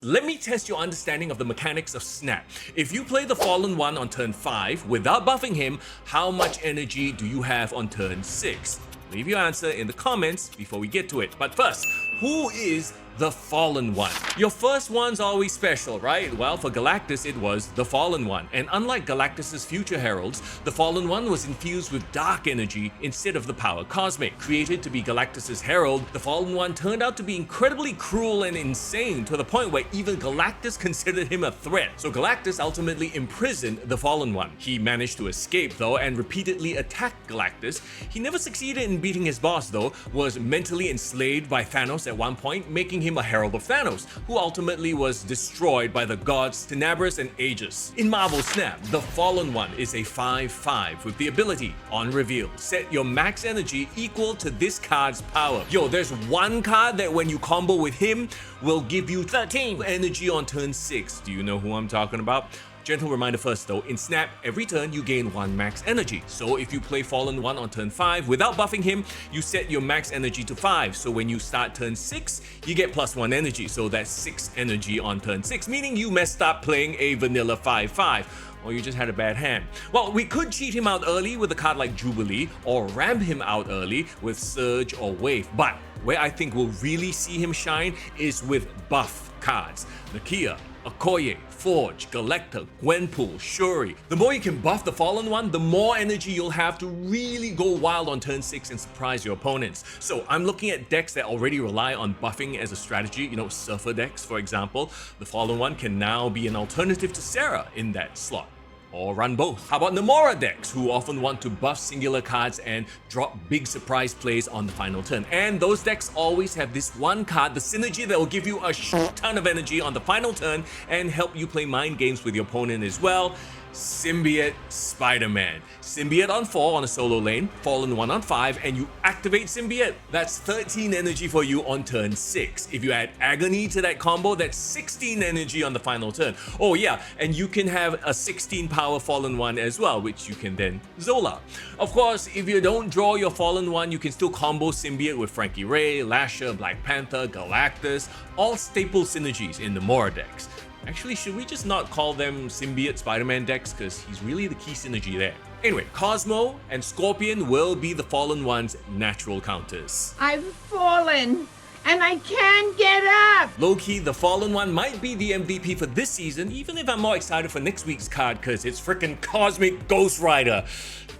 Let me test your understanding of the mechanics of Snap. If you play the Fallen One on turn 5 without buffing him, how much energy do you have on turn 6? Leave your answer in the comments before we get to it. But first, who is the Fallen One? Your first one's always special, right? Well, for Galactus, it was the Fallen One. And unlike Galactus's future heralds, the Fallen One was infused with dark energy instead of the power cosmic. Created to be Galactus's herald, the Fallen One turned out to be incredibly cruel and insane to the point where even Galactus considered him a threat. So Galactus ultimately imprisoned the Fallen One. He managed to escape though and repeatedly attacked Galactus. He never succeeded in beating his boss though, was mentally enslaved by Thanos at one point, making him a herald of Thanos, who ultimately was destroyed by the gods Tenebris and Aegis. In Marvel Snap, the Fallen One is a 5/5 with the ability, on reveal, set your max energy equal to this card's power. Yo, there's one card that when you combo with him will give you 13 energy on turn 6. Do you know who I'm talking about? Gentle reminder first though, in Snap, every turn you gain 1 max energy. So if you play Fallen One on turn 5 without buffing him, you set your max energy to 5. So when you start turn 6, you get +1 energy. So that's 6 energy on turn 6, meaning you messed up playing a vanilla 5/5. Or you just had a bad hand. Well, we could cheat him out early with a card like Jubilee, or ram him out early with Surge or Wave. But where I think we'll really see him shine is with buff cards. Nakia, Okoye, Forge, Galacta, Gwenpool, Shuri. The more you can buff the Fallen One, the more energy you'll have to really go wild on turn 6 and surprise your opponents. So I'm looking at decks that already rely on buffing as a strategy, Surfer decks for example. The Fallen One can now be an alternative to Sarah in that slot. Or run both. How about Namora decks, who often want to buff singular cards and drop big surprise plays on the final turn? And those decks always have this one card, the synergy that will give you a ton of energy on the final turn and help you play mind games with your opponent as well. Symbiote Spider-Man. Symbiote on 4 on a solo lane, Fallen One on 5, and you activate Symbiote. That's 13 energy for you on turn 6. If you add Agony to that combo, that's 16 energy on the final turn. Oh yeah, and you can have a 16 power Fallen One as well, which you can then Zola. Of course, if you don't draw your Fallen One, you can still combo Symbiote with Frankie Ray, Lasher, Black Panther, Galactus, all staple synergies in the Namora decks. Actually, should we just not call them Symbiote Spider-Man decks, because he's really the key synergy there. Anyway, Cosmo and Scorpion will be the Fallen One's natural counters. I've fallen, and I can't get up! Low-key, the Fallen One might be the MVP for this season, even if I'm more excited for next week's card, because it's freaking Cosmic Ghost Rider.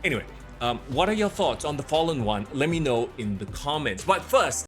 Anyway, what are your thoughts on the Fallen One? Let me know in the comments. But first,